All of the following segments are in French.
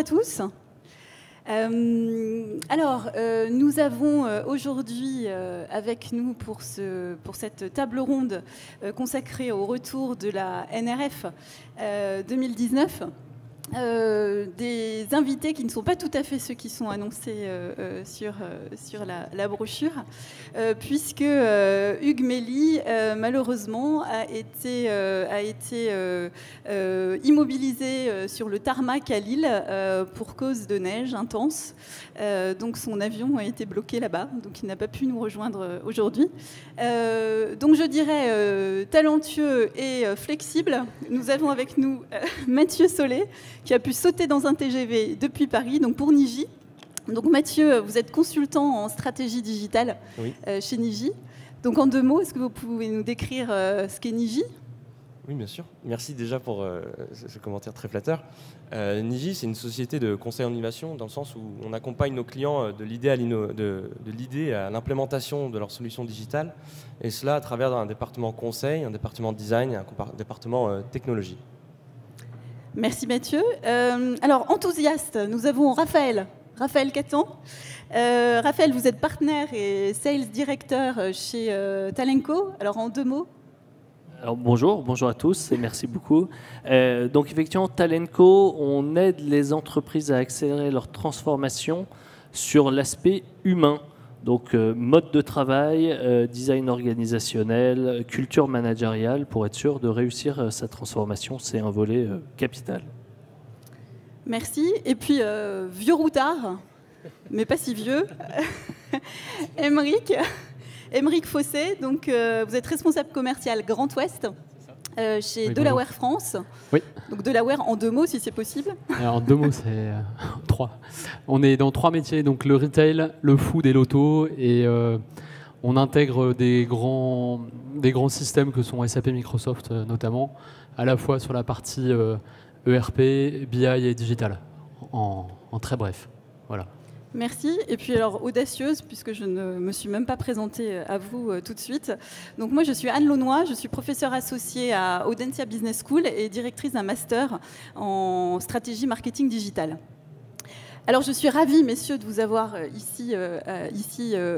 à tous. Nous avons aujourd'hui avec nous pour cette table ronde consacrée au retour de la NRF 2019 des invités qui ne sont pas tout à fait ceux qui sont annoncés sur la brochure, puisque Hugues Mély, malheureusement, a été immobilisé sur le tarmac à Lille pour cause de neige intense. Donc son avion a été bloqué là-bas, donc il n'a pas pu nous rejoindre aujourd'hui. Donc je dirais talentueux et flexible. Nous avons avec nous Mathieu Solé, qui a pu sauter dans un TGV depuis Paris, donc pour Niji. Donc Mathieu, vous êtes consultant en stratégie digitale chez Niji. Donc en 2 mots, est-ce que vous pouvez nous décrire ce qu'est Niji ? Oui, bien sûr. Merci déjà pour ce commentaire très flatteur. Niji, c'est une société de conseil en innovation dans le sens où on accompagne nos clients de l'idée à l'implémentation de leurs solutions digitales, et cela à travers un département conseil, un département design et un département technologie. Merci Mathieu. Alors, enthousiaste, nous avons Raphaël Catan. Raphaël, vous êtes partenaire et sales directeur chez Talenco. Alors, en 2 mots. Alors, bonjour à tous et merci beaucoup. Donc effectivement, Talenco, on aide les entreprises à accélérer leur transformation sur l'aspect humain. Donc mode de travail, design organisationnel, culture managériale, pour être sûr de réussir sa transformation, c'est un volet capital. Merci. Et puis, vieux routard, mais pas si vieux, Aymeric Fossé, donc vous êtes responsable commercial Grand Ouest chez Delaware France. Oui. Donc Delaware en 2 mots, si c'est possible. Alors, en 2 mots, c'est 3. On est dans 3 métiers, donc le retail, le food et l'auto, et on intègre des grands systèmes que sont SAP, Microsoft notamment, à la fois sur la partie ERP, BI et digital, en très bref. Voilà. Merci. Et puis alors, audacieuse, puisque je ne me suis même pas présentée à vous tout de suite. Donc moi, je suis Anne Launois, je suis professeure associée à Audencia Business School et directrice d'un master en stratégie marketing digital. Alors, je suis ravie, messieurs, de vous avoir ici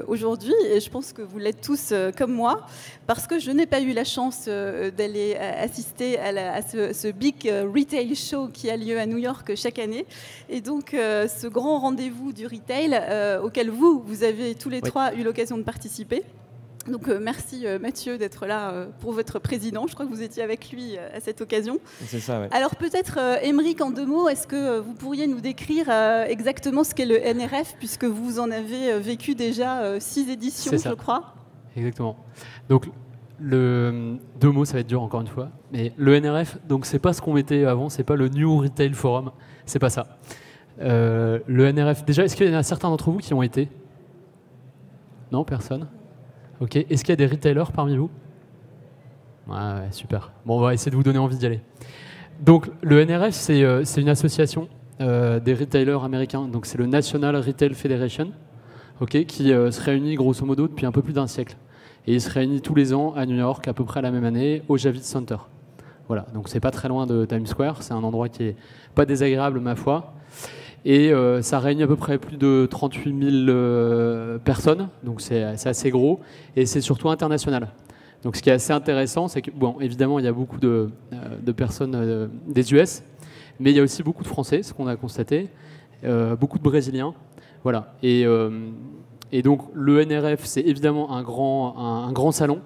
aujourd'hui, et je pense que vous l'êtes tous comme moi, parce que je n'ai pas eu la chance d'aller assister à ce Big Retail Show qui a lieu à New York chaque année, et donc ce grand rendez-vous du retail auquel vous avez tous les 3 eu l'occasion de participer. Donc merci Mathieu d'être là pour votre président. Je crois que vous étiez avec lui à cette occasion. C'est ça, oui. Alors peut-être Aymeric, en 2 mots, est-ce que vous pourriez nous décrire exactement ce qu'est le NRF, puisque vous en avez vécu déjà 6 éditions, je crois. Exactement. Donc 2 mots, ça va être dur encore une fois. Mais le NRF, donc c'est pas ce qu'on mettait avant, c'est pas le New Retail Forum, c'est pas ça. Le NRF, déjà, est-ce qu'il y en a certains d'entre vous qui ont été ? Non, personne ? Ok. Est-ce qu'il y a des retailers parmi vous ? Ouais, super. Bon, on va essayer de vous donner envie d'y aller. Donc, le NRF, c'est une association des retailers américains. Donc, c'est le National Retail Federation, qui se réunit grosso modo depuis un peu plus d'1 siècle. Et il se réunit tous les ans à New York, à peu près à la même année, au Javits Center. Voilà. Donc, c'est pas très loin de Times Square. C'est un endroit qui est pas désagréable, ma foi. Et ça réunit à peu près plus de 38 000 personnes, donc c'est assez gros, et c'est surtout international. Donc ce qui est assez intéressant, c'est que, bon, évidemment, il y a beaucoup de personnes des US, mais il y a aussi beaucoup de Français, ce qu'on a constaté, beaucoup de Brésiliens, voilà. Et donc le NRF, c'est évidemment un grand salon,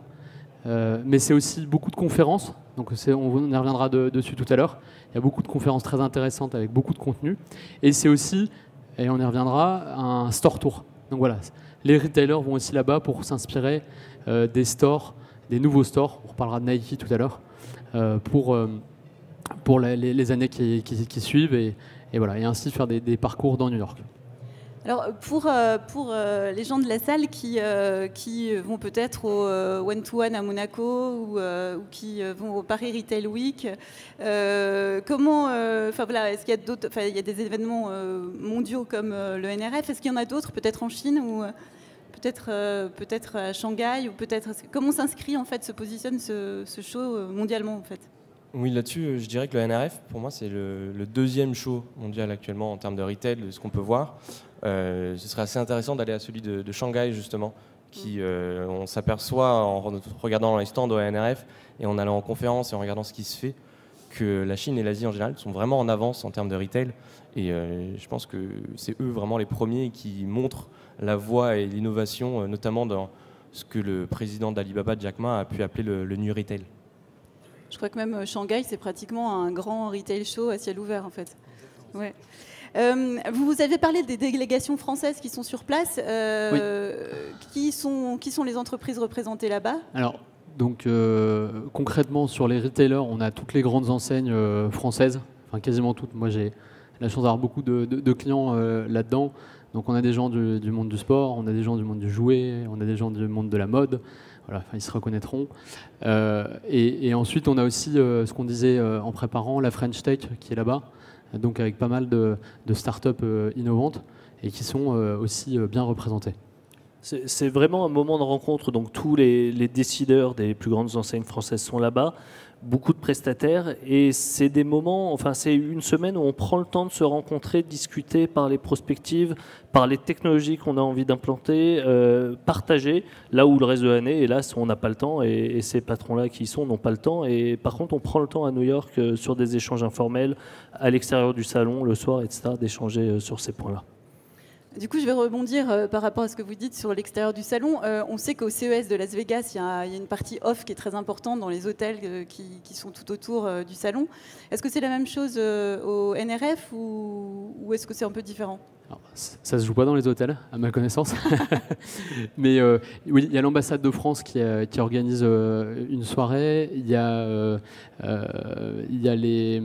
mais c'est aussi beaucoup de conférences. Donc on y reviendra dessus tout à l'heure. Il y a beaucoup de conférences très intéressantes avec beaucoup de contenu. Et c'est aussi, et on y reviendra, un store tour. Donc voilà, les retailers vont aussi là-bas pour s'inspirer des stores, des nouveaux stores. On reparlera de Nike tout à l'heure pour les années qui suivent et voilà, et ainsi faire des parcours dans New York. Alors pour les gens de la salle qui vont peut-être au One-to-One à Monaco ou qui vont au Paris Retail Week, comment, voilà, est-ce qu'il y a d'autres, il y a des événements mondiaux comme le NRF, est-ce qu'il y en a d'autres, peut-être en Chine ou peut-être à Shanghai, ou peut-être comment s'inscrit en fait, se positionne ce show mondialement en fait? Oui, là-dessus, je dirais que le NRF, pour moi, c'est le deuxième show mondial actuellement en termes de retail, de ce qu'on peut voir. Ce serait assez intéressant d'aller à celui de Shanghai, justement, qui, on s'aperçoit en regardant les stands au NRF et en allant en conférence et en regardant ce qui se fait, que la Chine et l'Asie en général sont vraiment en avance en termes de retail. Et je pense que c'est eux vraiment les premiers qui montrent la voie et l'innovation, notamment dans ce que le président d'Alibaba, Jack Ma, a pu appeler le New Retail. Je crois que même Shanghai, c'est pratiquement un grand retail show à ciel ouvert, en fait. Ouais. Vous avez parlé des délégations françaises qui sont sur place. Oui. Qui sont les entreprises représentées là-bas? Alors, donc concrètement, sur les retailers, on a toutes les grandes enseignes françaises, enfin quasiment toutes. Moi, j'ai la chance d'avoir beaucoup de clients là-dedans. Donc, on a des gens du monde du sport, on a des gens du monde du jouet, on a des gens du monde de la mode. Voilà, ils se reconnaîtront. Et ensuite, on a aussi ce qu'on disait en préparant, la French Tech qui est là-bas, donc avec pas mal de startups innovantes et qui sont aussi bien représentées. C'est vraiment un moment de rencontre, donc tous les décideurs des plus grandes enseignes françaises sont là-bas, beaucoup de prestataires, et c'est des moments, enfin c'est une semaine où on prend le temps de se rencontrer, de discuter, parler prospectives, parler technologies qu'on a envie d'implanter, partager, là où le reste de l'année, hélas, on n'a pas le temps, et ces patrons-là qui y sont n'ont pas le temps, et par contre on prend le temps à New York sur des échanges informels, à l'extérieur du salon, le soir, etc., d'échanger sur ces points-là. Du coup, je vais rebondir par rapport à ce que vous dites sur l'extérieur du salon. On sait qu'au CES de Las Vegas, il y a une partie off qui est très importante dans les hôtels qui sont tout autour du salon. Est-ce que c'est la même chose au NRF ou est-ce que c'est un peu différent? Alors, ça ne se joue pas dans les hôtels, à ma connaissance. Mais oui, il y a l'ambassade de France qui organise une soirée. Il y a les...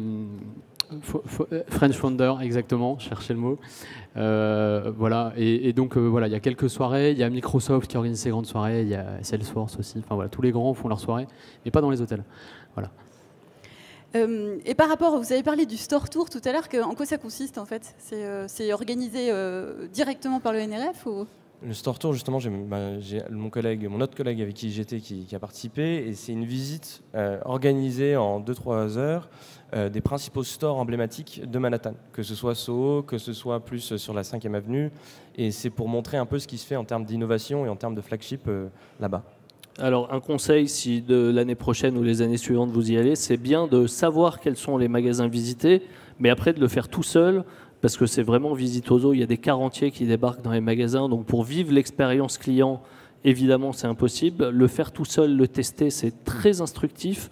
French Founder, exactement, cherchez le mot. Voilà, et donc voilà, il y a quelques soirées, il y a Microsoft qui organise ses grandes soirées, il y a Salesforce aussi, enfin voilà, tous les grands font leurs soirées, mais pas dans les hôtels. Voilà. Et par rapport, vous avez parlé du store tour tout à l'heure, en quoi ça consiste en fait? C'est organisé directement par le NRF ou... Le store tour, justement, j'ai mon autre collègue avec qui j'étais qui a participé, et c'est une visite organisée en 2-3 heures des principaux stores emblématiques de Manhattan, que ce soit Soho, que ce soit plus sur la 5e avenue, et c'est pour montrer un peu ce qui se fait en termes d'innovation et en termes de flagship là-bas. Alors un conseil, si de l'année prochaine ou les années suivantes vous y allez, c'est bien de savoir quels sont les magasins visités, mais après de le faire tout seul, parce que c'est vraiment visitoso, il y a des cars entiers qui débarquent dans les magasins, donc pour vivre l'expérience client, évidemment c'est impossible. Le faire tout seul, le tester, c'est très instructif,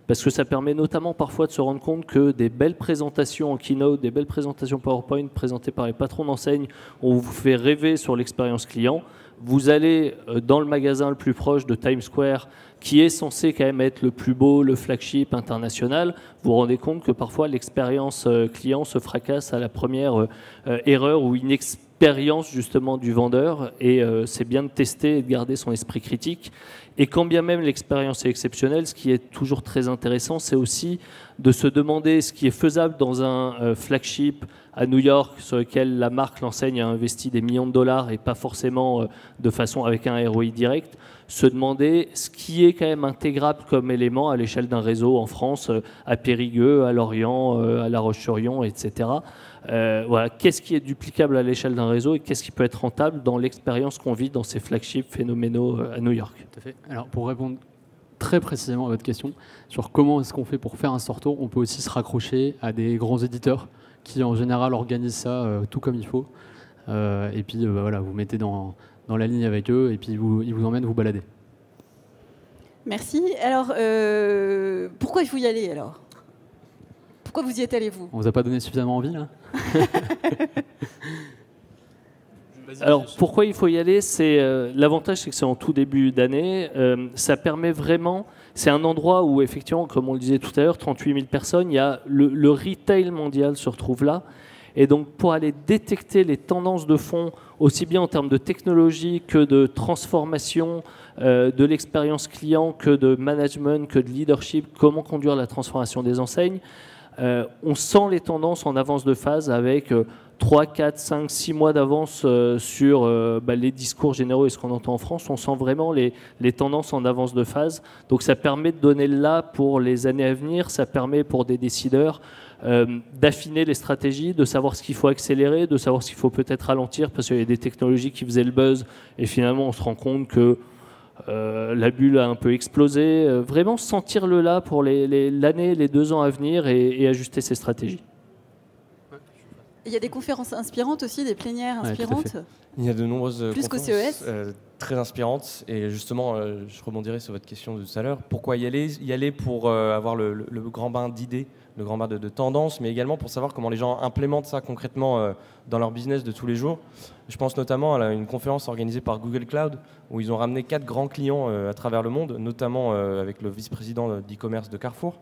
parce que ça permet notamment parfois de se rendre compte que des belles présentations en keynote, des belles présentations PowerPoint présentées par les patrons d'enseigne, on vous fait rêver sur l'expérience client. Vous allez dans le magasin le plus proche de Times Square, qui est censé quand même être le plus beau, le flagship international, vous vous rendez compte que parfois l'expérience client se fracasse à la première erreur ou inexpérience justement du vendeur, et c'est bien de tester et de garder son esprit critique. Et quand bien même l'expérience est exceptionnelle, ce qui est toujours très intéressant, c'est aussi de se demander ce qui est faisable dans un flagship à New York, sur lequel la marque, l'enseigne a investi des millions de dollars et pas forcément de façon avec un ROI direct, se demander ce qui est quand même intégrable comme élément à l'échelle d'un réseau en France, à Périgueux, à Lorient, à La Roche-sur-Yon, etc. Voilà, qu'est-ce qui est duplicable à l'échelle d'un réseau et qu'est-ce qui peut être rentable dans l'expérience qu'on vit dans ces flagships phénoménaux à New York. Tout à fait. Alors pour répondre très précisément à votre question sur comment est-ce qu'on fait pour faire un store tour, on peut aussi se raccrocher à des grands éditeurs qui en général organisent ça tout comme il faut. Et puis voilà, vous mettez dans la ligne avec eux et puis ils vous emmènent vous balader. Merci. Alors, pourquoi il faut y aller alors? Pourquoi vous y êtes allé, vous? On vous a pas donné suffisamment envie là? Alors pourquoi il faut y aller? L'avantage, c'est que c'est en tout début d'année. Ça permet vraiment. C'est un endroit où effectivement, comme on le disait tout à l'heure, 38 000 personnes. Il y a le retail mondial se retrouve là. Et donc pour aller détecter les tendances de fond, aussi bien en termes de technologie que de transformation de l'expérience client, que de management, que de leadership, comment conduire la transformation des enseignes. On sent les tendances en avance de phase avec 3, 4, 5, 6 mois d'avance sur les discours généraux et ce qu'on entend en France. On sent vraiment les tendances en avance de phase. Donc ça permet de donner le là pour les années à venir. Ça permet pour des décideurs d'affiner les stratégies, de savoir ce qu'il faut accélérer, de savoir ce qu'il faut peut-être ralentir parce qu'il y a des technologies qui faisaient le buzz et finalement on se rend compte que la bulle a un peu explosé. Vraiment sentir le là pour l'année, les 2 ans à venir et ajuster ses stratégies. Il y a des conférences inspirantes aussi, des plénières inspirantes. Il y a de nombreuses plus qu'au conférences CES. Très inspirantes. Et justement, je rebondirai sur votre question de tout à l'heure. Pourquoi y aller pour avoir le grand bain d'idées, le grand bain de tendances, mais également pour savoir comment les gens implémentent ça concrètement dans leur business de tous les jours. Je pense notamment à une conférence organisée par Google Cloud, où ils ont ramené 4 grands clients à travers le monde, notamment avec le vice-président d'e-commerce de Carrefour,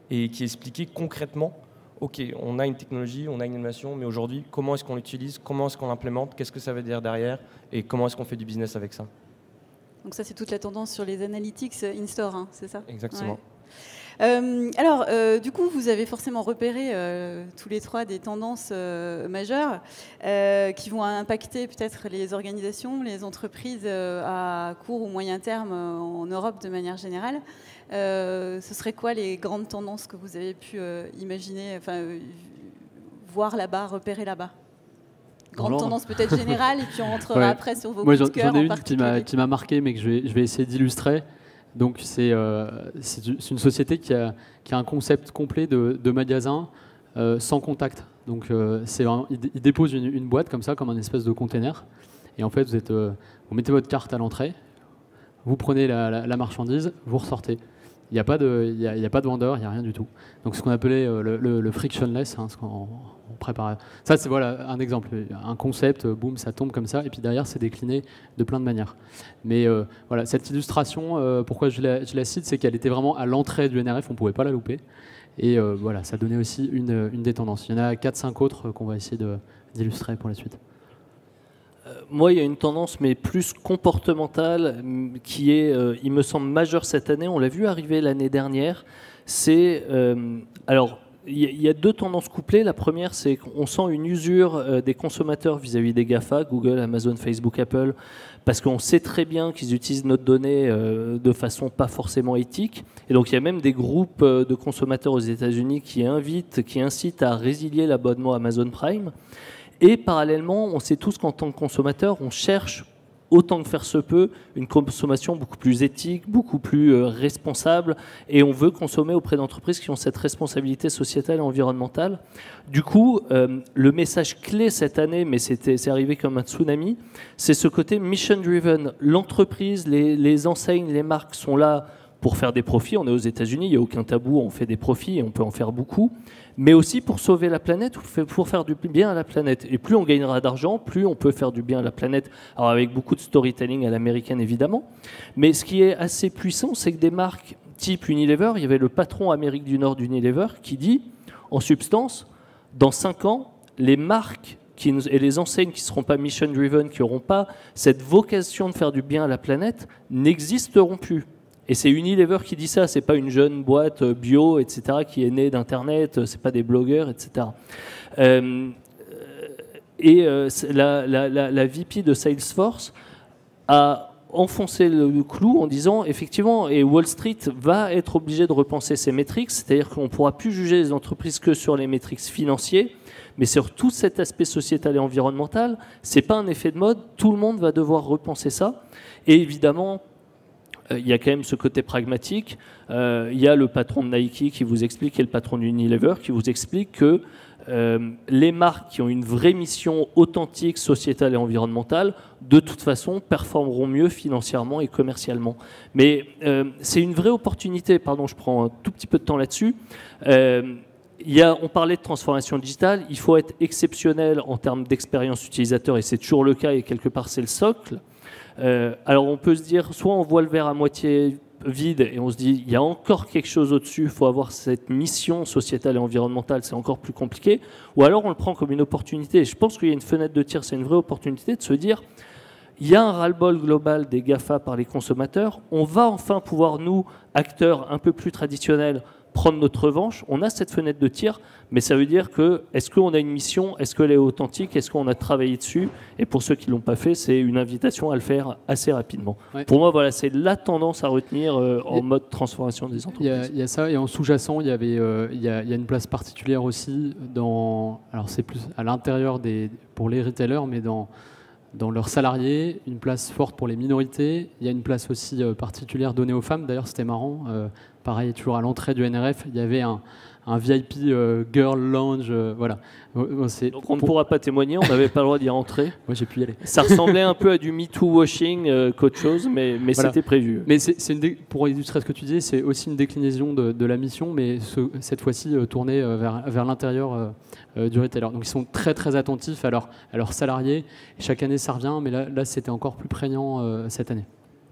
et qui expliquait concrètement OK, on a une technologie, on a une innovation, mais aujourd'hui, comment est-ce qu'on l'utilise, comment est-ce qu'on l'implémente, qu'est-ce que ça veut dire derrière, et comment est-ce qu'on fait du business avec ça. Donc ça, c'est toute la tendance sur les analytics in-store, hein, c'est ça? Exactement. Ouais. Du coup, vous avez forcément repéré tous les 3 des tendances majeures qui vont impacter peut-être les organisations, les entreprises à court ou moyen terme en Europe de manière générale. Ce serait quoi les grandes tendances que vous avez pu imaginer, voir là-bas, repérer là-bas? Grande tendance peut-être générale, et puis on rentrera après sur vos coups de cœur. J'en ai une qui m'a marqué, mais que je vais essayer d'illustrer. Donc c'est une société qui a un concept complet de magasin sans contact. Donc ils déposent une boîte comme ça, comme un espèce de container. Et en fait, vous mettez votre carte à l'entrée, vous prenez la marchandise, vous ressortez. Il n'y a pas de vendeur, il n'y a rien du tout. Donc ce qu'on appelait le frictionless, ce qu'on préparait. Ça, c'est voilà, un exemple, un concept, boum, ça tombe comme ça, et puis derrière, c'est décliné de plein de manières. Mais voilà, cette illustration, pourquoi je la cite, c'est qu'elle était vraiment à l'entrée du NRF, on ne pouvait pas la louper. Et voilà, ça donnait aussi une des tendances. Il y en a 4-5 autres qu'on va essayer d'illustrer pour la suite. Moi, il y a une tendance, mais plus comportementale, qui est, il me semble, majeure cette année. On l'a vu arriver l'année dernière. C'est, alors, il y a 2 tendances couplées. La première, c'est qu'on sent une usure des consommateurs vis-à-vis des GAFA, Google, Amazon, Facebook, Apple, parce qu'on sait très bien qu'ils utilisent notre donnée de façon pas forcément éthique. Et donc, il y a même des groupes de consommateurs aux États-Unis qui incitent à résilier l'abonnement Amazon Prime. Et parallèlement, on sait tous qu'en tant que consommateur, on cherche, autant que faire se peut, une consommation beaucoup plus éthique, beaucoup plus responsable, et on veut consommer auprès d'entreprises qui ont cette responsabilité sociétale et environnementale. Du coup, le message clé cette année, mais c'est arrivé comme un tsunami, c'est ce côté mission-driven. L'entreprise, les enseignes, les marques sont là pour faire des profits. On est aux États-Unis, il n'y a aucun tabou, on fait des profits et on peut en faire beaucoup, mais aussi pour sauver la planète, pour faire du bien à la planète. Et plus on gagnera d'argent, plus on peut faire du bien à la planète, alors avec beaucoup de storytelling à l'américaine évidemment. Mais ce qui est assez puissant, c'est que des marques type Unilever, il y avait le patron Amérique du Nord d'Unilever qui dit, en substance, dans 5 ans, les marques et les enseignes qui ne seront pas mission-driven, qui n'auront pas cette vocation de faire du bien à la planète, n'existeront plus. Et c'est Unilever qui dit ça, c'est pas une jeune boîte bio, etc., qui est née d'Internet, c'est pas des blogueurs, etc. La VP de Salesforce a enfoncé le clou en disant, effectivement, et Wall Street va être obligé de repenser ses métriques, c'est-à-dire qu'on ne pourra plus juger les entreprises que sur les métriques financiers, mais sur tout cet aspect sociétal et environnemental, c'est pas un effet de mode, tout le monde va devoir repenser ça. Et évidemment, il y a quand même ce côté pragmatique. Il y a le patron de Nike qui vous explique, et le patron d'Unilever qui vous explique que les marques qui ont une vraie mission authentique, sociétale et environnementale, de toute façon, performeront mieux financièrement et commercialement. Mais c'est une vraie opportunité. Pardon, je prends un tout petit peu de temps là-dessus. On parlait de transformation digitale. Il faut être exceptionnel en termes d'expérience utilisateur, et c'est toujours le cas, et quelque part, c'est le socle. Alors on peut se dire, soit on voit le verre à moitié vide et on se dit il y a encore quelque chose au-dessus, il faut avoir cette mission sociétale et environnementale, c'est encore plus compliqué, ou alors on le prend comme une opportunité. Et je pense qu'il y a une fenêtre de tir, c'est une vraie opportunité de se dire il y a un ras-le-bol global des GAFA par les consommateurs, on va enfin pouvoir, nous, acteurs un peu plus traditionnels, prendre notre revanche. On a cette fenêtre de tir, mais ça veut dire que est-ce qu'on a une mission, est-ce qu'elle est authentique, est-ce qu'on a travaillé dessus? Et pour ceux qui ne l'ont pas fait, c'est une invitation à le faire assez rapidement. Ouais. Pour moi, voilà, c'est la tendance à retenir en mode transformation des entreprises. Il y a ça, et en sous-jacent, il y a une place particulière aussi alors c'est plus à l'intérieur pour les retailers, mais dans leurs salariés, une place forte pour les minorités. Il y a une place aussi particulière donnée aux femmes. D'ailleurs, c'était marrant. Pareil, toujours à l'entrée du NRF, il y avait un VIP Girl Lounge. Voilà. Donc on ne pourra pas témoigner, on n'avait pas le droit d'y rentrer. Moi, j'ai pu y aller. Ça ressemblait un peu à du Me Too washing qu'autre chose, mais voilà. C'était prévu. Mais pour illustrer ce que tu disais, c'est aussi une déclinaison de la mission, mais cette fois-ci tournée vers l'intérieur du retailer. Donc ils sont très très attentifs à leurs salariés. Chaque année, ça revient, mais là c'était encore plus prégnant cette année.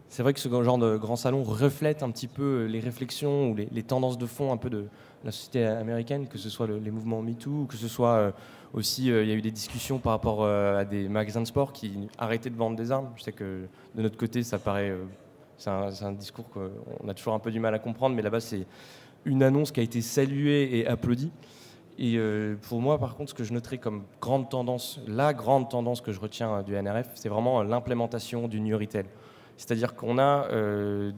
C'est vrai que ce genre de grand salon reflète un petit peu les réflexions ou les tendances de fond un peu de la société américaine, que ce soit les mouvements MeToo, ou que ce soit aussi, il y a eu des discussions par rapport à des magasins de sport qui arrêtaient de vendre des armes. Je sais que de notre côté, ça paraît, c'est un discours qu'on a toujours un peu du mal à comprendre, mais là-bas, c'est une annonce qui a été saluée et applaudie. Et pour moi, par contre, ce que je noterais comme grande tendance, la grande tendance que je retiens du NRF, c'est vraiment l'implémentation du New Retail. C'est-à-dire qu'on a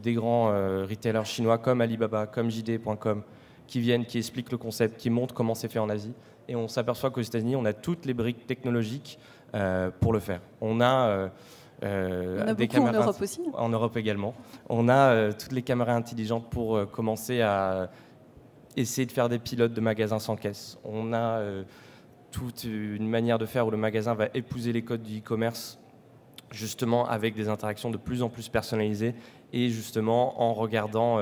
des grands retailers chinois comme Alibaba, comme JD.com, qui viennent, qui expliquent le concept, qui montrent comment c'est fait en Asie. Et on s'aperçoit qu'aux États-Unis, on a toutes les briques technologiques pour le faire. On a des caméras en Europe aussi. En Europe également. On a toutes les caméras intelligentes pour commencer à essayer de faire des pilotes de magasins sans caisse. On a toute une manière de faire où le magasin va épouser les codes du e-commerce, justement avec des interactions de plus en plus personnalisées et justement en regardant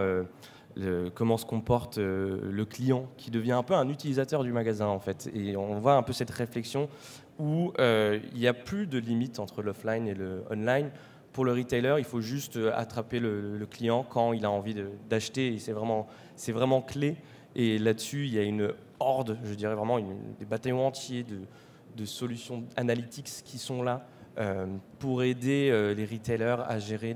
comment se comporte le client qui devient un peu un utilisateur du magasin en fait. Et on voit un peu cette réflexion où il n'y a plus de limite entre l'offline et le online. Pour le retailer, il faut juste attraper le client quand il a envie d'acheter et c'est vraiment clé. Et là-dessus, il y a une horde, je dirais vraiment des bataillons entiers de solutions analytics qui sont là pour aider les retailers à gérer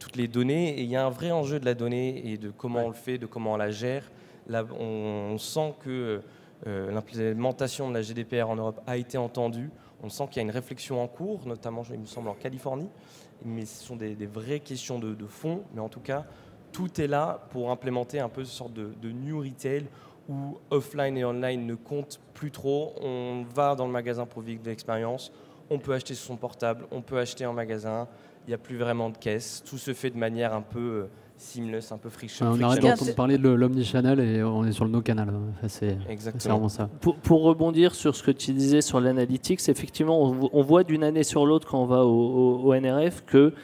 toutes les données. Et il y a un vrai enjeu de la donnée et de comment on le fait, de comment on la gère. Là, on sent que l'implémentation de la GDPR en Europe a été entendue. On sent qu'il y a une réflexion en cours, notamment, il me semble, en Californie. Mais ce sont des vraies questions de fond. Mais en tout cas, tout est là pour implémenter un peu ce sorte de new retail où offline et online ne comptent plus trop. On va dans le magasin pour vivre de l'expérience. On peut acheter sur son portable, on peut acheter en magasin. Il n'y a plus vraiment de caisse. Tout se fait de manière un peu seamless, un peu friction. On arrête d'entendre parler de l'omnichannel et on est sur le no-canal. C'est vraiment ça. Pour rebondir sur ce que tu disais sur l'analytics, effectivement, on voit d'une année sur l'autre quand on va au NRF que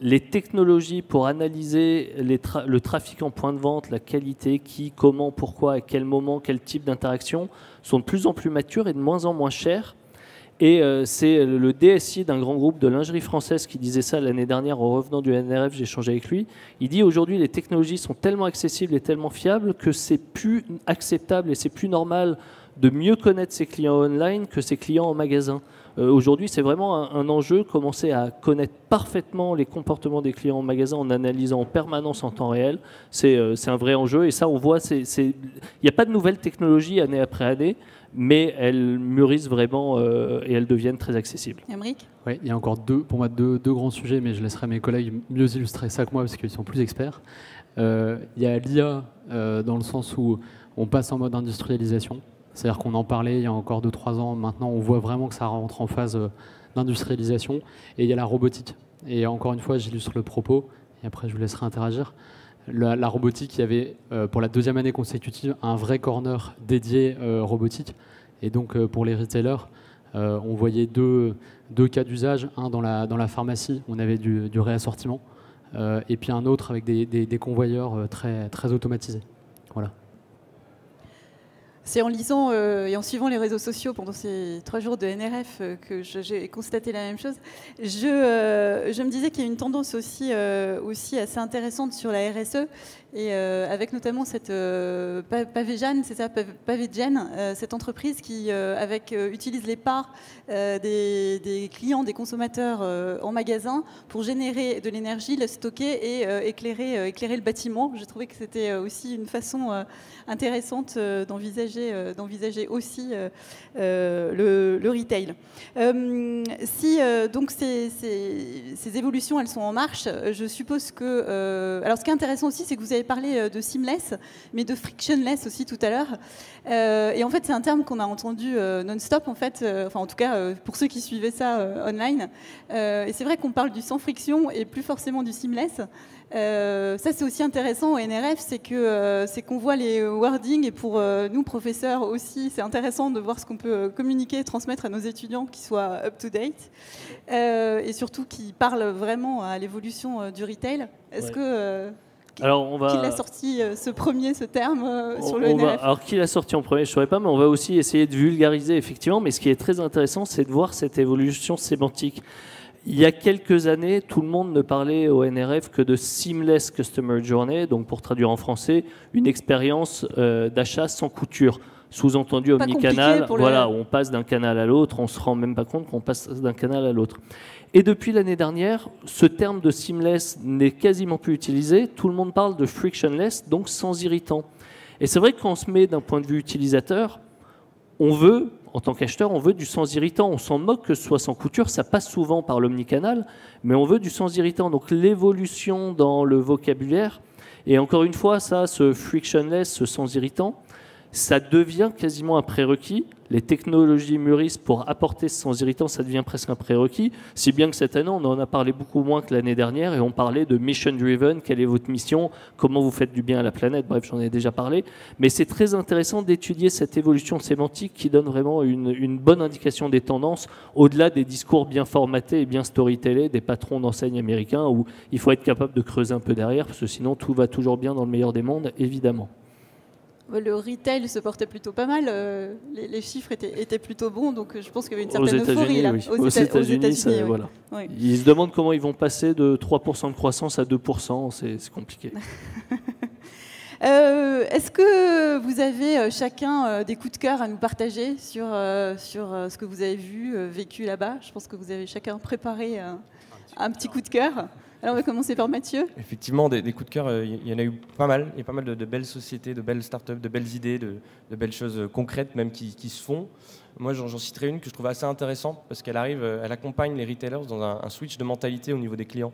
les technologies pour analyser le trafic en point de vente, la qualité, qui, comment, pourquoi, à quel moment, quel type d'interaction, sont de plus en plus matures et de moins en moins chères. Et c'est le DSI d'un grand groupe de lingerie française qui disait ça l'année dernière en revenant du NRF, j'ai échangé avec lui. Il dit aujourd'hui les technologies sont tellement accessibles et tellement fiables que c'est plus acceptable et c'est plus normal de mieux connaître ses clients online que ses clients en magasin. Aujourd'hui, c'est vraiment un enjeu, commencer à connaître parfaitement les comportements des clients en magasin en analysant en permanence en temps réel. C'est un vrai enjeu et ça, on voit, il n'y a pas de nouvelles technologies année après année, mais elles mûrissent vraiment et elles deviennent très accessibles. Aymeric ? Oui, il y a encore pour moi deux grands sujets, mais je laisserai mes collègues mieux illustrer ça que moi parce qu'ils sont plus experts. Il y a l'IA dans le sens où on passe en mode industrialisation. C'est-à-dire qu'on en parlait il y a encore 2-3 ans. Maintenant, on voit vraiment que ça rentre en phase d'industrialisation. Et il y a la robotique. Et encore une fois, j'illustre le propos. Et après, je vous laisserai interagir. La robotique, il y avait pour la 2e année consécutive un vrai corner dédié robotique. Et donc, pour les retailers, on voyait deux cas d'usage. Un dans la pharmacie, on avait du réassortiment. Et puis un autre avec des convoyeurs très, très automatisés. Voilà. C'est en lisant et en suivant les réseaux sociaux pendant ces 3 jours de NRF que j'ai constaté la même chose. Je me disais qu'il y a une tendance aussi assez intéressante sur la RSE, et avec notamment cette Pavejan, c'est ça, Pavejan, cette entreprise qui utilise les parts des clients, des consommateurs en magasin pour générer de l'énergie, la stocker et éclairer le bâtiment. Je trouvais que c'était aussi une façon intéressante d'envisager aussi le retail. Si donc ces évolutions, elles sont en marche, je suppose que... alors ce qui est intéressant aussi, c'est que vous avez parlé de seamless, mais de frictionless aussi tout à l'heure. Et en fait, c'est un terme qu'on a entendu non-stop, en fait, enfin en tout cas pour ceux qui suivaient ça online. Et c'est vrai qu'on parle du sans friction et plus forcément du seamless. Ça, c'est aussi intéressant au NRF, c'est qu'on voit les wordings, et pour nous, professeurs aussi, c'est intéressant de voir ce qu'on peut communiquer et transmettre à nos étudiants qui soient up-to-date, et surtout qui parlent vraiment à l'évolution du retail. Est-ce que... Alors qui l'a sorti ce terme sur le NRF? Alors qui l'a sorti en premier, je ne saurais pas, mais on va aussi essayer de vulgariser effectivement. Mais ce qui est très intéressant, c'est de voir cette évolution sémantique. Il y a quelques années, tout le monde ne parlait au NRF que de Seamless Customer Journey, donc pour traduire en français, une expérience d'achat sans couture. Sous-entendu omnicanal, voilà, on passe d'un canal à l'autre, on ne se rend même pas compte qu'on passe d'un canal à l'autre. Et depuis l'année dernière, ce terme de seamless n'est quasiment plus utilisé. Tout le monde parle de frictionless, donc sans irritant. Et c'est vrai que quand on se met d'un point de vue utilisateur, on veut, en tant qu'acheteur, on veut du sans irritant. On s'en moque que ce soit sans couture, ça passe souvent par l'omnicanal, mais on veut du sans irritant. Donc l'évolution dans le vocabulaire, et encore une fois, ça, ce frictionless, ce sans irritant, ça devient quasiment un prérequis. Les technologies mûrissent pour apporter ce sans irritant, ça devient presque un prérequis. Si bien que cette année, on en a parlé beaucoup moins que l'année dernière, et on parlait de mission driven, quelle est votre mission, comment vous faites du bien à la planète, bref, j'en ai déjà parlé. Mais c'est très intéressant d'étudier cette évolution sémantique qui donne vraiment une bonne indication des tendances, au-delà des discours bien formatés et bien storytellés des patrons d'enseignes américains, où il faut être capable de creuser un peu derrière, parce que sinon tout va toujours bien dans le meilleur des mondes, évidemment. Le retail se portait plutôt pas mal, les chiffres étaient plutôt bons, donc je pense qu'il y avait une certaine euphorie là. Oui. Aux États-Unis, oui. Voilà. Oui. Ils se demandent comment ils vont passer de 3% de croissance à 2%, c'est compliqué. Est-ce que vous avez chacun des coups de cœur à nous partager sur ce que vous avez vu, vécu là-bas? Je pense que vous avez chacun préparé un petit coup de cœur. Alors on va commencer par Mathieu. Effectivement, des coups de cœur, il y en a eu pas mal. Il y a pas mal de belles sociétés, de belles startups, de belles idées, de belles choses concrètes même qui se font. Moi, j'en citerai une que je trouve assez intéressante parce qu'elle accompagne les retailers dans un switch de mentalité au niveau des clients.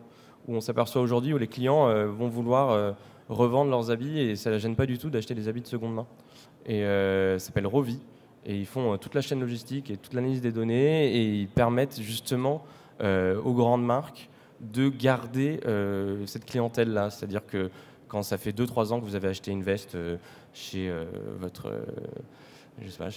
Où on s'aperçoit aujourd'hui où les clients vont vouloir revendre leurs habits et ça ne la gêne pas du tout d'acheter des habits de seconde main. Et ça s'appelle Rovi. Et ils font toute la chaîne logistique et toute l'analyse des données et ils permettent justement aux grandes marques de garder cette clientèle-là. C'est-à-dire que quand ça fait 2-3 ans que vous avez acheté une veste chez votre... je sais pas,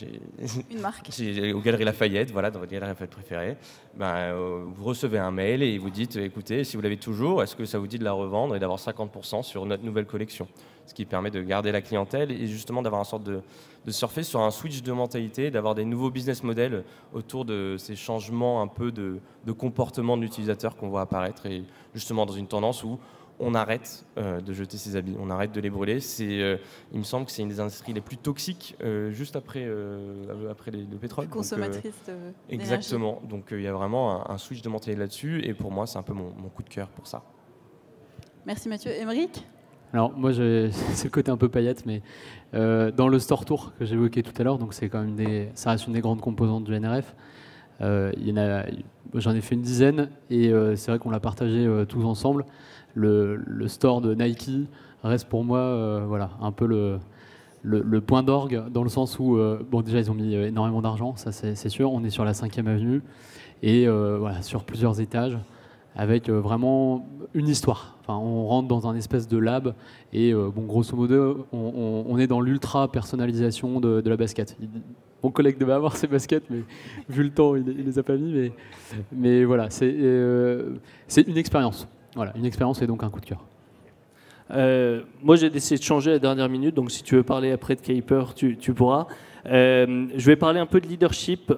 une marque. Aux Galeries Lafayette, voilà, dans votre Galerie Lafayette préférée, vous recevez un mail et vous dites, écoutez, si vous l'avez toujours, est-ce que ça vous dit de la revendre et d'avoir 50% sur notre nouvelle collection? Ce qui permet de garder la clientèle et justement d'avoir une sorte de surfer sur un switch de mentalité, d'avoir des nouveaux business models autour de ces changements un peu de comportement de l'utilisateur qu'on voit apparaître et justement dans une tendance où on arrête de jeter ses habits, on arrête de les brûler. Il me semble que c'est une des industries les plus toxiques, juste après le pétrole. Consommatrice d'énergie. Exactement. Donc il y a vraiment un switch de mentalité là-dessus. Et pour moi, c'est un peu mon coup de cœur pour ça. Merci Mathieu. Émeric ? Alors moi, c'est le côté un peu paillette, mais dans le store tour que j'évoquais tout à l'heure, donc c'est quand même ça reste une des grandes composantes du NRF. J'en ai fait une dizaine et c'est vrai qu'on l'a partagé tous ensemble. Le store de Nike reste pour moi voilà, un peu le point d'orgue dans le sens où bon, déjà ils ont mis énormément d'argent, ça c'est sûr. On est sur la 5e avenue et voilà, sur plusieurs étages avec vraiment une histoire. Enfin, on rentre dans un espèce de lab et bon, grosso modo on est dans l'ultra personnalisation de la basket. Mon collègue devait avoir ses baskets, mais vu le temps, il les a pas mis. Mais voilà, c'est une expérience. Voilà, une expérience et donc un coup de cœur. Moi, j'ai décidé de changer à la dernière minute, donc si tu veux parler après de Kuiper, tu pourras. Je vais parler un peu de leadership.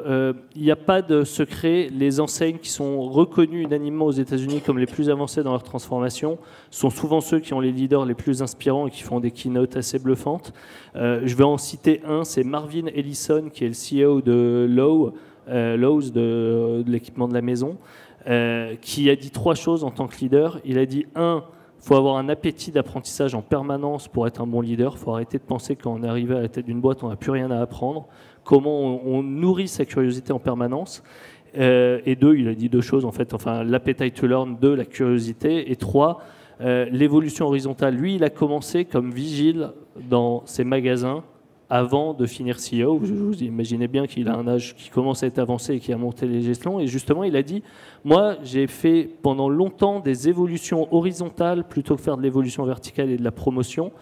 Il n'y a pas de secret. Les enseignes qui sont reconnues unanimement aux États-Unis comme les plus avancées dans leur transformation sont souvent ceux qui ont les leaders les plus inspirants et qui font des keynotes assez bluffantes. Je vais en citer un, c'est Marvin Ellison, qui est le CEO de Lowe's, de l'équipement de la maison, qui a dit 3 choses en tant que leader. Il a dit 1, il faut avoir un appétit d'apprentissage en permanence pour être un bon leader. Il faut arrêter de penser que quand on est arrivé à la tête d'une boîte, on n'a plus rien à apprendre. Comment on nourrit sa curiosité en permanence. Et 2, il a dit 2 choses en fait. Enfin, l'appetite to learn, 2, la curiosité. Et 3, l'évolution horizontale. Lui, il a commencé comme vigile dans ses magasins avant de finir CEO. Vous imaginez bien qu'il a un âge qui commence à être avancé et qui a monté les échelons. Et justement, il a dit, moi, j'ai fait pendant longtemps des évolutions horizontales plutôt que faire de l'évolution verticale et de la promotion.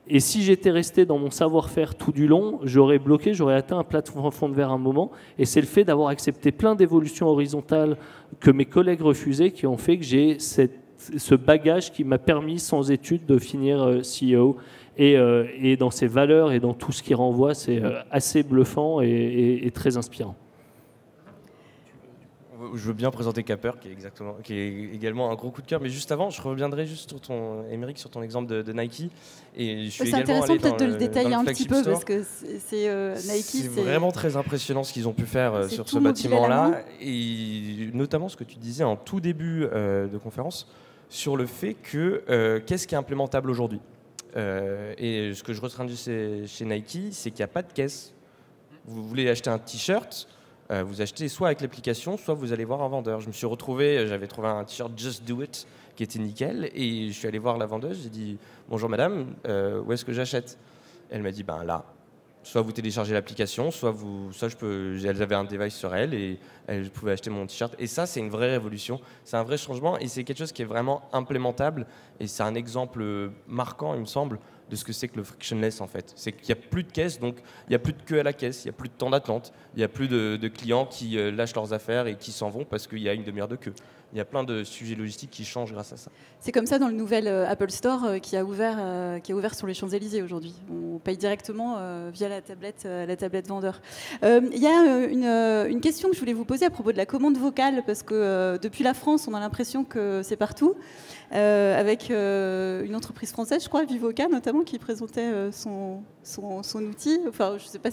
Et si j'étais resté dans mon savoir-faire tout du long, j'aurais bloqué, j'aurais atteint un plafond de verre à un moment. Et c'est le fait d'avoir accepté plein d'évolutions horizontales que mes collègues refusaient qui ont fait que j'ai ce bagage qui m'a permis, sans études, de finir CEO. Et dans ses valeurs et dans tout ce qu'il renvoie, c'est assez bluffant et très inspirant. Je veux bien présenter Kuiper, qui est également un gros coup de cœur. Mais juste avant, je reviendrai juste sur Émeric, sur ton exemple de Nike. Et je suis c'est intéressant peut-être de le détailler un petit peu store, parce que Nike, c'est vraiment très impressionnant ce qu'ils ont pu faire sur ce bâtiment-là. Et notamment ce que tu disais en tout début de conférence sur le fait que qu'est-ce qui est implémentable aujourd'hui. Et ce que je retiens chez Nike, c'est qu'il n'y a pas de caisse. Vous voulez acheter un t-shirt, vous achetez soit avec l'application, soit vous allez voir un vendeur. Je me suis retrouvé, j'avais trouvé un t-shirt Just Do It qui était nickel, et je suis allé voir la vendeuse, j'ai dit « Bonjour madame, où est-ce que j'achète ?» Elle m'a dit « Ben là, soit vous téléchargez l'application, elles avaient un device sur elle et je pouvais acheter mon t-shirt. » Et ça, c'est une vraie révolution, c'est un vrai changement, et c'est quelque chose qui est vraiment implémentable, et c'est un exemple marquant, il me semble, de ce que c'est que le frictionless en fait. C'est qu'il n'y a plus de caisse, donc il n'y a plus de queue à la caisse, il n'y a plus de temps d'attente, il n'y a plus de clients qui lâchent leurs affaires et qui s'en vont parce qu'il y a une demi-heure de queue. Il y a plein de sujets logistiques qui changent grâce à ça. C'est comme ça dans le nouvel Apple Store qui a ouvert sur les Champs-Élysées aujourd'hui. On paye directement via la tablette vendeur. Il y a une question que je voulais vous poser à propos de la commande vocale, parce que depuis la France, on a l'impression que c'est partout. Avec une entreprise française, je crois, Vivoca notamment, qui présentait son outil. Enfin, je ne sais pas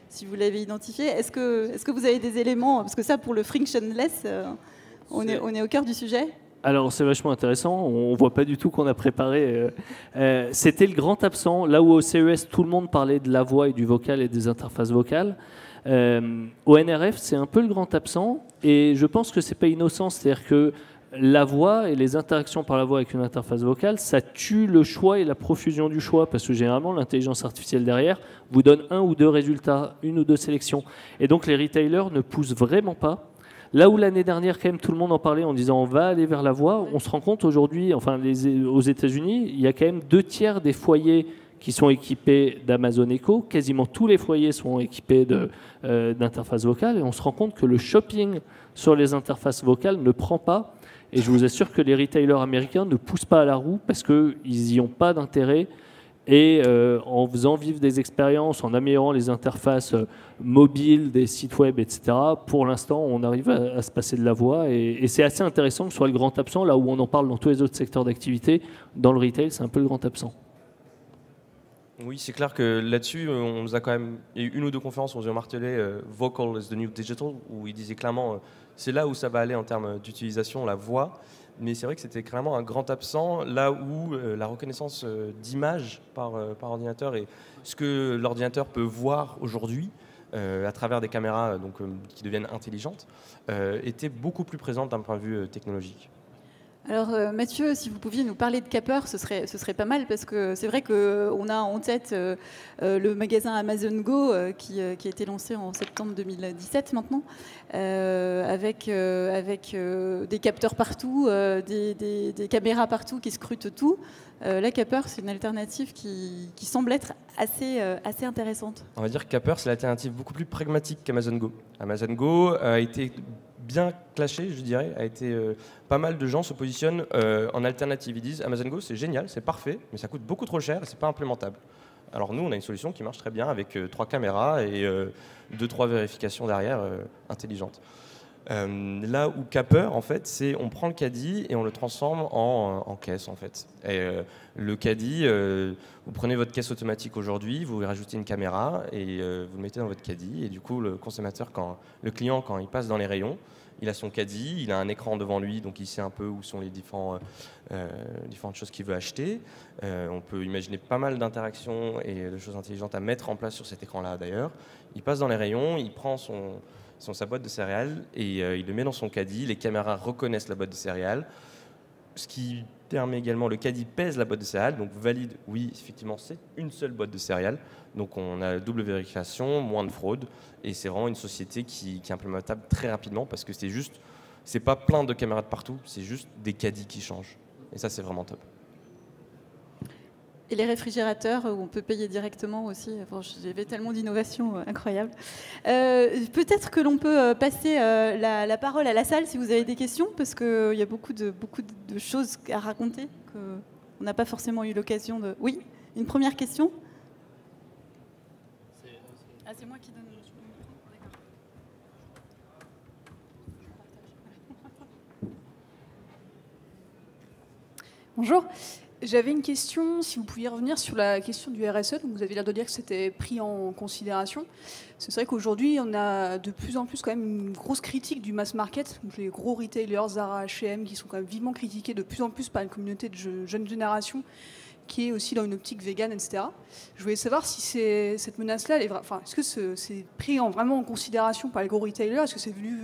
si vous l'avez identifié. Est-ce que vous avez des éléments, parce que ça, pour le frictionless, on est au cœur du sujet. Alors c'est vachement intéressant, on ne voit pas du tout qu'on a préparé. C'était le grand absent, là où au CES tout le monde parlait de la voix et du vocal et des interfaces vocales. Au NRF c'est un peu le grand absent, et je pense que ce n'est pas innocent, c'est-à-dire que la voix et les interactions par la voix avec une interface vocale, ça tue le choix et la profusion du choix, parce que généralement l'intelligence artificielle derrière vous donne 1 ou 2 résultats, 1 ou 2 sélections. Et donc les retailers ne poussent vraiment pas. Là où l'année dernière, quand même, tout le monde en parlait en disant on va aller vers la voix, on se rend compte aujourd'hui, enfin aux États-Unis, il y a quand même 2/3 des foyers qui sont équipés d'Amazon Echo. Quasiment tous les foyers sont équipés d'interfaces vocales, et on se rend compte que le shopping sur les interfaces vocales ne prend pas. Et je vous assure que les retailers américains ne poussent pas à la roue parce qu'ils n'y ont pas d'intérêt. Et en faisant vivre des expériences, en améliorant les interfaces mobiles des sites web, etc., pour l'instant, on arrive à se passer de la voix. Et c'est assez intéressant que ce soit le grand absent, là où on en parle dans tous les autres secteurs d'activité. Dans le retail, c'est un peu le grand absent. Oui, c'est clair que là-dessus, on nous a quand même... Il y a eu 1 ou 2 conférences où on a martelé Vocal is the new digital, où il disait clairement c'est là où ça va aller en termes d'utilisation, la voix. Mais c'est vrai que c'était clairement un grand absent, là où la reconnaissance d'image par ordinateur et ce que l'ordinateur peut voir aujourd'hui à travers des caméras qui deviennent intelligentes était beaucoup plus présente d'un point de vue technologique. Alors Mathieu, si vous pouviez nous parler de Kuiper, ce serait pas mal, parce que c'est vrai qu'on a en tête le magasin Amazon Go qui a été lancé en septembre 2017 maintenant, avec des capteurs partout, des caméras partout qui scrutent tout. La Kuiper, c'est une alternative qui semble être assez intéressante. On va dire que Kuiper, c'est l'alternative beaucoup plus pragmatique qu'Amazon Go. Amazon Go a été bien clashé, je dirais, a été pas mal de gens se positionnent en alternative. Ils disent Amazon Go, c'est génial, c'est parfait, mais ça coûte beaucoup trop cher et c'est pas implémentable. Alors nous, on a une solution qui marche très bien avec 3 caméras et 2-3 vérifications derrière intelligentes. Là où Capper, en fait, c'est on prend le caddie et on le transforme en caisse, en fait. Et le caddie, vous prenez votre caisse automatique aujourd'hui, vous rajoutez une caméra et vous le mettez dans votre caddie. Et du coup, le consommateur, le client, quand il passe dans les rayons, il a son caddie, il a un écran devant lui, donc il sait un peu où sont les différentes choses qu'il veut acheter. On peut imaginer pas mal d'interactions et de choses intelligentes à mettre en place sur cet écran-là, d'ailleurs. Il passe dans les rayons, il prend sa boîte de céréales et il le met dans son caddie. Les caméras reconnaissent la boîte de céréales, ce qui permet également, le caddie pèse la boîte de céréales, donc valide, oui, effectivement, c'est une seule boîte de céréales. Donc on a double vérification, moins de fraude, et c'est vraiment une société qui est implémentable très rapidement parce que c'est pas plein de caméras de partout, c'est juste des caddies qui changent. Et ça, c'est vraiment top. Et les réfrigérateurs où on peut payer directement aussi. Bon, j'avais tellement d'innovations incroyables. Peut-être que l'on peut passer la parole à la salle si vous avez des questions, parce qu'il y a beaucoup de choses à raconter qu'on n'a pas forcément eu l'occasion de... Oui, une première question. Ah, c'est moi qui donne le micro. D'accord. Bonjour. J'avais une question, si vous pouviez revenir sur la question du RSE. Donc vous avez l'air de dire que c'était pris en considération. C'est vrai qu'aujourd'hui, on a de plus en plus quand même une grosse critique du mass market. Donc les gros retailers, Zara, H&M, qui sont quand même vivement critiqués de plus en plus par une communauté de jeunes générations qui est aussi dans une optique vegan, etc. Je voulais savoir si cette menace-là, est-ce que c'est pris vraiment en considération par les gros retailers? Est-ce que c'est vu...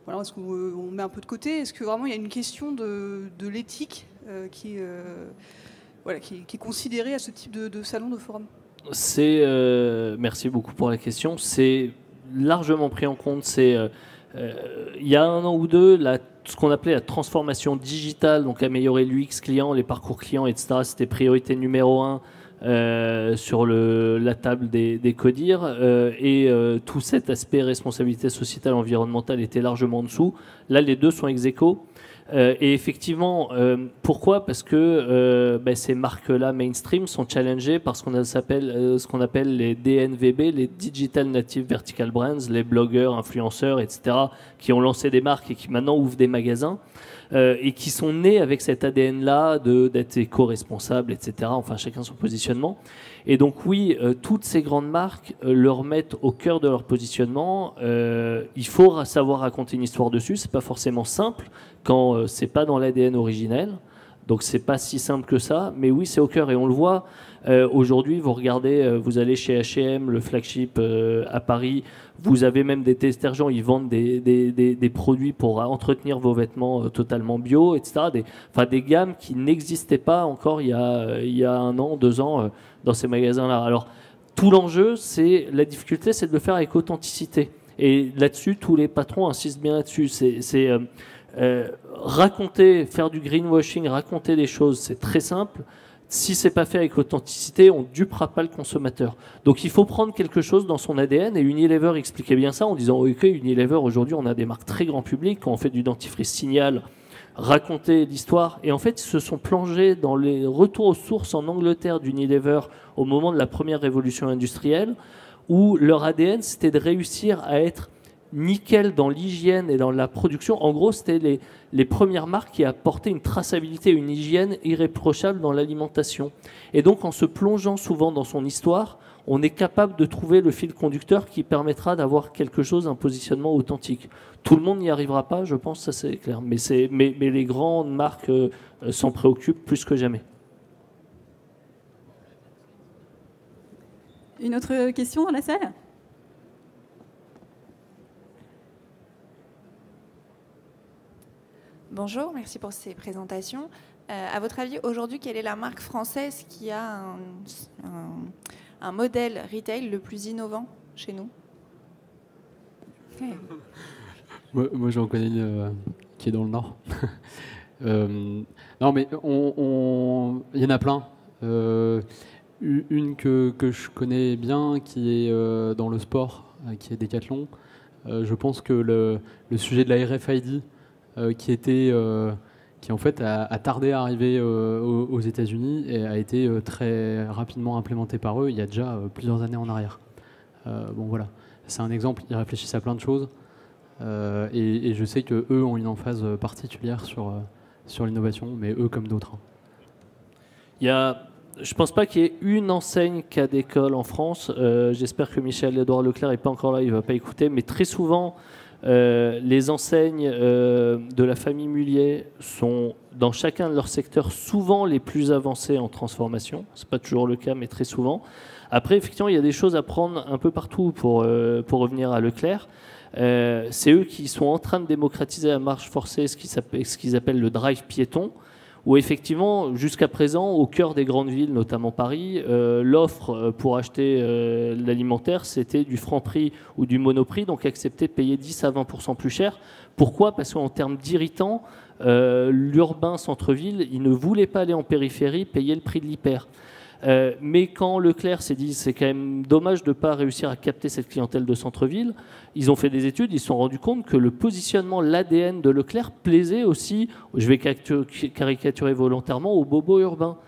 Voilà, est-ce qu'on met un peu de côté? Est-ce que vraiment il y a une question de l'éthique qui est considérée à ce type de salon, de forum? Merci beaucoup pour la question. C'est largement pris en compte. Il y a 1 an ou 2, ce qu'on appelait la transformation digitale, donc améliorer l'UX client, les parcours clients, etc. C'était priorité numéro 1 sur la table des CODIR, et tout cet aspect responsabilité sociétale environnementale était largement en dessous. Là, les deux sont ex aequo. Et effectivement, pourquoi? Parce que ces marques-là mainstream sont challengées par ce qu'on appelle les DNVB, les Digital Native Vertical Brands, les blogueurs, influenceurs, etc., qui ont lancé des marques et qui maintenant ouvrent des magasins, et qui sont nés avec cet ADN-là d'être éco-responsables, etc. Enfin, chacun son positionnement. Et donc oui, toutes ces grandes marques le remettent au cœur de leur positionnement. Il faut savoir raconter une histoire dessus. C'est pas forcément simple quand c'est pas dans l'ADN originel. Donc c'est pas si simple que ça. Mais oui, c'est au cœur et on le voit. Aujourd'hui, vous regardez, vous allez chez H&M, le flagship à Paris. Vous avez même des détergents, ils vendent des produits pour entretenir vos vêtements totalement bio, etc. Des gammes qui n'existaient pas encore il y a 1 an, 2 ans dans ces magasins-là. Alors, tout l'enjeu, la difficulté, c'est de le faire avec authenticité. Et là-dessus, tous les patrons insistent bien là-dessus. C'est raconter, faire du greenwashing, raconter des choses, c'est très simple. Si c'est pas fait avec authenticité, on dupera pas le consommateur. Donc il faut prendre quelque chose dans son ADN, et Unilever expliquait bien ça en disant ok, Unilever aujourd'hui on a des marques très grand public, quand on fait du dentifrice Signal, raconter l'histoire, et en fait ils se sont plongés dans les retours aux sources en Angleterre d'Unilever au moment de la première révolution industrielle, où leur ADN c'était de réussir à être nickel dans l'hygiène et dans la production. En gros, c'était les premières marques qui apportaient une traçabilité, une hygiène irréprochable dans l'alimentation. Et donc, en se plongeant souvent dans son histoire, on est capable de trouver le fil conducteur qui permettra d'avoir quelque chose, un positionnement authentique. Tout le monde n'y arrivera pas, je pense, ça c'est clair. Mais les grandes marques s'en préoccupent plus que jamais. Une autre question dans la salle? Bonjour, merci pour ces présentations. À votre avis, aujourd'hui, quelle est la marque française qui a un modèle retail le plus innovant chez nous? Moi j'en connais une qui est dans le Nord. Non, mais il y en a plein. Une que je connais bien, qui est dans le sport, qui est Decathlon. Je pense que le sujet de la RFID, qui en fait a tardé à arriver aux États-Unis et a été très rapidement implémenté par eux il y a déjà plusieurs années en arrière. Bon voilà, c'est un exemple, ils réfléchissent à plein de choses et je sais qu'eux ont une emphase particulière sur l'innovation, mais eux comme d'autres. Je ne pense pas qu'il y ait une enseigne cas d'école en France. J'espère que Michel-Édouard Leclerc n'est pas encore là, il ne va pas écouter, mais très souvent, les enseignes de la famille Mullier sont, dans chacun de leurs secteurs, souvent les plus avancées en transformation. Ce n'est pas toujours le cas, mais très souvent. Après, effectivement, il y a des choses à prendre un peu partout pour revenir à Leclerc. C'est eux qui sont en train de démocratiser à marche forcée ce qu'ils appellent le drive piéton, où effectivement, jusqu'à présent, au cœur des grandes villes, notamment Paris, l'offre pour acheter l'alimentaire, c'était du franc-prix ou du monoprix, donc accepter de payer 10 à 20% plus cher. Pourquoi ? Parce qu'en termes d'irritants, l'urbain centre-ville, il ne voulait pas aller en périphérie payer le prix de l'hyper. Mais quand Leclerc s'est dit c'est quand même dommage de ne pas réussir à capter cette clientèle de centre-ville, ils ont fait des études, ils se sont rendus compte que le positionnement, l'ADN de Leclerc plaisait aussi, je vais caricaturer volontairement, aux bobos urbains.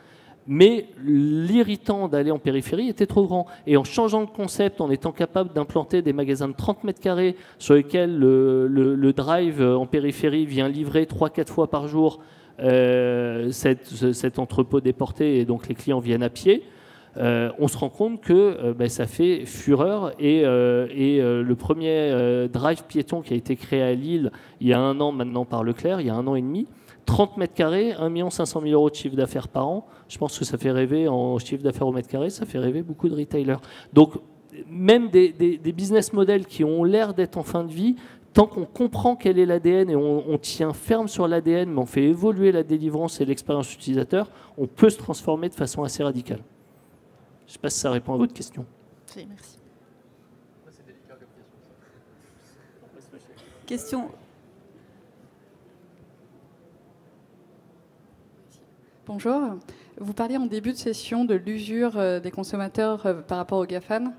Mais l'irritant d'aller en périphérie était trop grand. Et en changeant de concept, en étant capable d'implanter des magasins de 30 mètres carrés sur lesquels le drive en périphérie vient livrer 3-4 fois par jour cet entrepôt déporté et donc les clients viennent à pied, on se rend compte que ça fait fureur et le premier drive piéton qui a été créé à Lille il y a 1 an maintenant par Leclerc, il y a 1 an et demi, 30 mètres carrés, 1 500 000 euros de chiffre d'affaires par an. Je pense que ça fait rêver en chiffre d'affaires au mètre carré, ça fait rêver beaucoup de retailers. Donc même des business models qui ont l'air d'être en fin de vie, tant qu'on comprend quel est l'ADN et on tient ferme sur l'ADN, mais on fait évoluer la délivrance et l'expérience utilisateur, on peut se transformer de façon assez radicale. Je ne sais pas si ça répond à votre question. Oui, merci. Question. Bonjour. Vous parliez en début de session de l'usure des consommateurs par rapport aux GAFAM.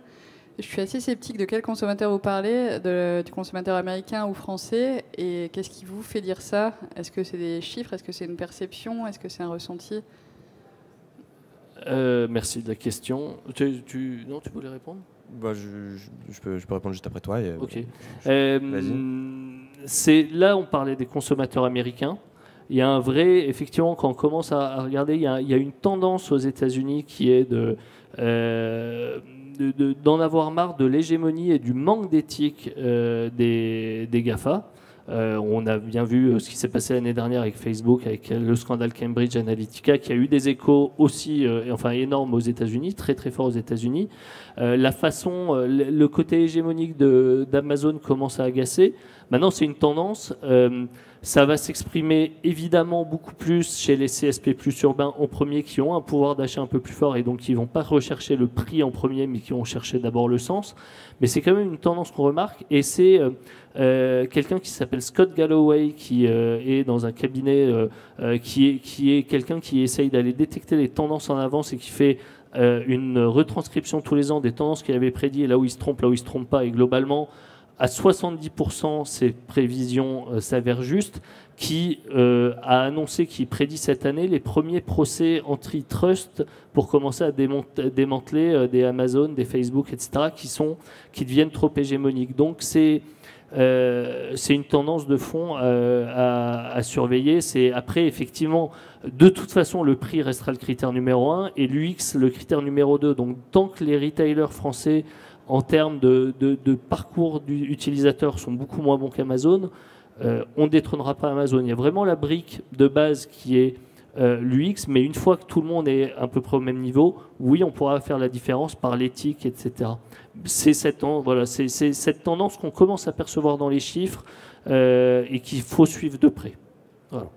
Je suis assez sceptique de quel consommateur vous parlez, du consommateur américain ou français, et qu'est-ce qui vous fait dire ça ? Est-ce que c'est des chiffres ? Est-ce que c'est une perception ? Est-ce que c'est un ressenti ? Merci de la question. Non, tu voulais répondre ? Je peux répondre juste après toi. Ok. Vas-y. Là, on parlait des consommateurs américains. Il y a un vrai, effectivement, quand on commence à regarder, il y a une tendance aux États-Unis qui est d'en avoir marre de l'hégémonie et du manque d'éthique des GAFA. On a bien vu ce qui s'est passé l'année dernière avec Facebook, avec le scandale Cambridge Analytica, qui a eu des échos aussi énormes aux États-Unis, très très forts aux États-Unis. Le côté hégémonique d'Amazon commence à agacer. Maintenant, c'est une tendance. Ça va s'exprimer évidemment beaucoup plus chez les CSP plus urbains en premier, qui ont un pouvoir d'achat un peu plus fort et donc qui ne vont pas rechercher le prix en premier, mais qui vont chercher d'abord le sens. Mais c'est quand même une tendance qu'on remarque, et c'est quelqu'un qui s'appelle Scott Galloway, qui est dans un cabinet, qui est quelqu'un qui essaye d'aller détecter les tendances en avance et qui fait une retranscription tous les ans des tendances qu'il avait prédit, et là où il se trompe, là où il ne se trompe pas, et globalement, à 70%, ces prévisions s'avèrent justes, qui a annoncé qu'il prédit cette année les premiers procès antitrust pour commencer à démanteler des Amazon, des Facebook, etc., qui deviennent trop hégémoniques. Donc c'est une tendance de fond à surveiller. Après, effectivement, de toute façon, le prix restera le critère numéro 1 et l'UX le critère numéro 2. Donc tant que les retailers français, en termes de parcours utilisateur, sont beaucoup moins bons qu'Amazon, on ne détrônera pas Amazon. Il y a vraiment la brique de base qui est l'UX, mais une fois que tout le monde est à peu près au même niveau, oui, on pourra faire la différence par l'éthique, etc. C'est cette tendance qu'on commence à percevoir dans les chiffres et qu'il faut suivre de près. Voilà.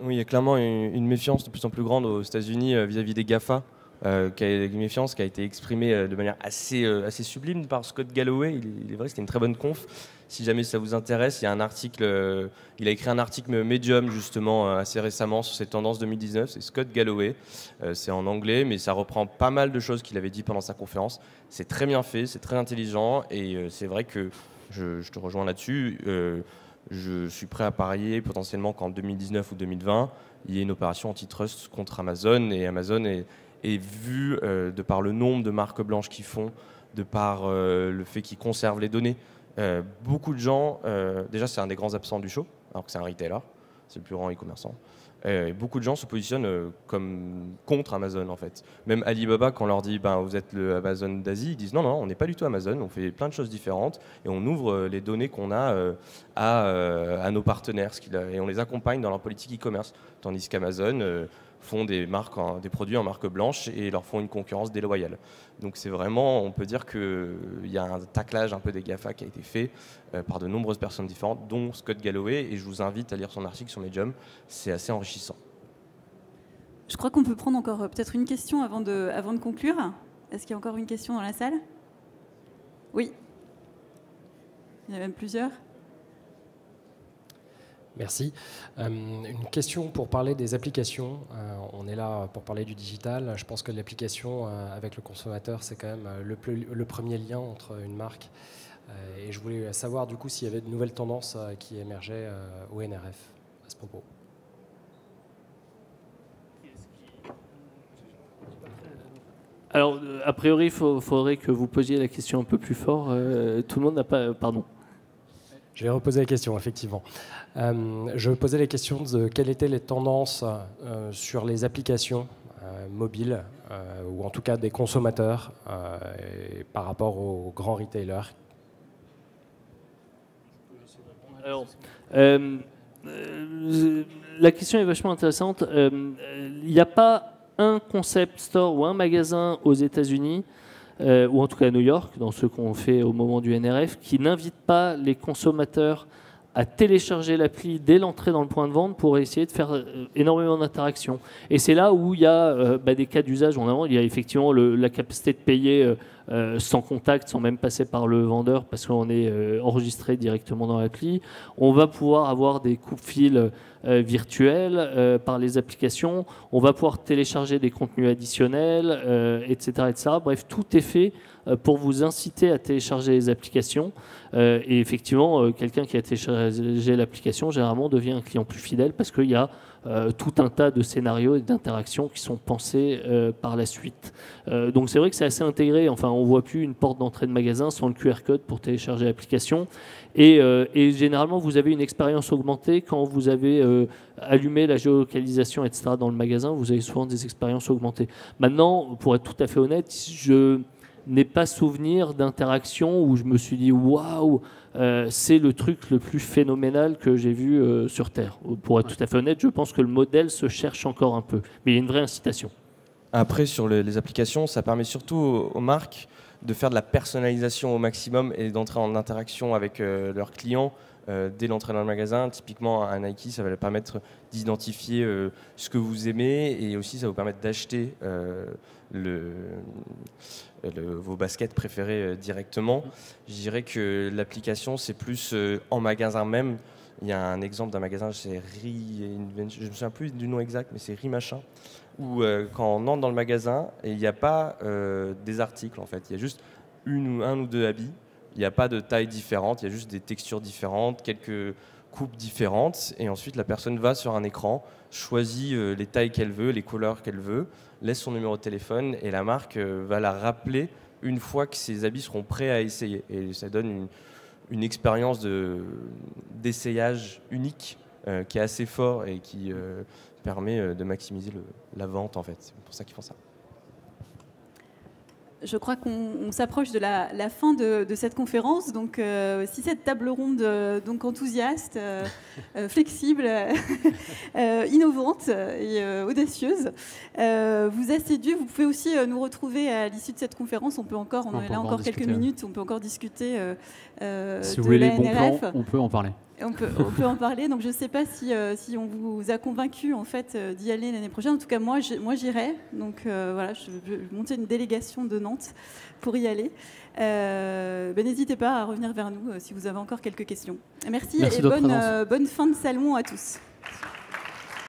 Oui, il y a clairement une méfiance de plus en plus grande aux États-Unis vis-à-vis des GAFA. Une méfiance qui a été exprimée de manière assez sublime par Scott Galloway. Il est vrai, c'était une très bonne conf. Si jamais ça vous intéresse, il y a un article, il a écrit un article Medium justement assez récemment sur ces tendances 2019. C'est Scott Galloway. C'est en anglais, mais ça reprend pas mal de choses qu'il avait dit pendant sa conférence. C'est très bien fait, c'est très intelligent, et c'est vrai que Je te rejoins là-dessus. Je suis prêt à parier potentiellement qu'en 2019 ou 2020, il y ait une opération antitrust contre Amazon. Et Amazon est vu, de par le nombre de marques blanches qu'ils font, de par le fait qu'ils conservent les données. Beaucoup de gens, déjà c'est un des grands absents du show, alors que c'est un retailer, c'est le plus grand e-commerçant. Beaucoup de gens se positionnent comme contre Amazon en fait. Même Alibaba, quand on leur dit vous êtes le Amazon d'Asie, ils disent non, on n'est pas du tout Amazon, on fait plein de choses différentes et on ouvre les données qu'on a à nos partenaires et on les accompagne dans leur politique e-commerce. Tandis qu'Amazon font des produits en marque blanche et leur font une concurrence déloyale. Donc c'est vraiment, on peut dire qu'il y a un taclage un peu des GAFA qui a été fait par de nombreuses personnes différentes, dont Scott Galloway, et je vous invite à lire son article sur Medium, c'est assez enrichissant. Je crois qu'on peut prendre encore peut-être une question avant de conclure. Est-ce qu'il y a encore une question dans la salle? Oui. Il y en a même plusieurs. Merci. Une question pour parler des applications. On est là pour parler du digital. Je pense que l'application avec le consommateur, c'est quand même le premier lien entre une marque. Et je voulais savoir du coup s'il y avait de nouvelles tendances qui émergeaient au NRF à ce propos. Alors, a priori, il faudrait que vous posiez la question un peu plus fort. Tout le monde n'a pas... Pardon. Je vais reposer la question, effectivement. Je posais la question de quelles étaient les tendances sur les applications mobiles, ou en tout cas des consommateurs, par rapport aux grands retailers. Alors, la question est vachement intéressante. Il n'y a pas un concept store ou un magasin aux États-Unis, ou en tout cas à New York, dans ce qu'on fait au moment du NRF, qui n'invite pas les consommateurs à télécharger l'appli dès l'entrée dans le point de vente pour essayer de faire énormément d'interactions. Et c'est là où il y a des cas d'usage. Il y a effectivement la capacité de payer sans contact, sans même passer par le vendeur, parce qu'on est enregistré directement dans l'appli. On va pouvoir avoir des coupe-fils virtuels par les applications. On va pouvoir télécharger des contenus additionnels, etc., etc. Bref, tout est fait pour vous inciter à télécharger les applications. Et effectivement, quelqu'un qui a téléchargé l'application, généralement, devient un client plus fidèle parce qu'il y a tout un tas de scénarios et d'interactions qui sont pensés par la suite. Donc c'est vrai que c'est assez intégré. Enfin, on ne voit plus une porte d'entrée de magasin sans le QR code pour télécharger l'application. Et généralement, vous avez une expérience augmentée quand vous avez allumé la géolocalisation, etc. dans le magasin. Vous avez souvent des expériences augmentées. Maintenant, pour être tout à fait honnête, je n'ai pas souvenir d'interaction où je me suis dit waouh, c'est le truc le plus phénoménal que j'ai vu sur Terre. Pour être tout à fait honnête, je pense que le modèle se cherche encore un peu, mais il y a une vraie incitation. Après, sur les applications, ça permet surtout aux marques de faire de la personnalisation au maximum et d'entrer en interaction avec leurs clients dès l'entrée dans le magasin. Typiquement, à Nike, ça va leur permettre d'identifier ce que vous aimez et aussi ça va vous permettre d'acheter vos baskets préférées directement. Je dirais que l'application, c'est plus en magasin même. Il y a un exemple d'un magasin, c'est je ne me souviens plus du nom exact, mais c'est Ri Machin, où quand on entre dans le magasin, il n'y a pas des articles en fait, il y a juste un ou deux habits, il n'y a pas de taille différente, il y a juste des textures différentes, quelques coupes différentes, et ensuite la personne va sur un écran, choisit les tailles qu'elle veut, les couleurs qu'elle veut, laisse son numéro de téléphone, et la marque va la rappeler une fois que ses habits seront prêts à essayer. Et ça donne une expérience d'essayage unique qui est assez fort et qui permet de maximiser la vente en fait. C'est pour ça qu'ils font ça. Je crois qu'on s'approche de la fin de cette conférence. Donc, si cette table ronde donc enthousiaste, flexible, innovante et audacieuse vous a séduit, vous pouvez aussi nous retrouver à l'issue de cette conférence. On est là encore quelques minutes, on peut encore discuter si de vous voulez la les bons NRF. plans, on peut en parler. On peut en parler. Donc je ne sais pas si on vous a convaincu en fait d'y aller l'année prochaine. En tout cas, moi j'irai. Donc voilà, je vais monter une délégation de Nantes pour y aller. N'hésitez pas à revenir vers nous si vous avez encore quelques questions. Merci et bonne fin de salon à tous.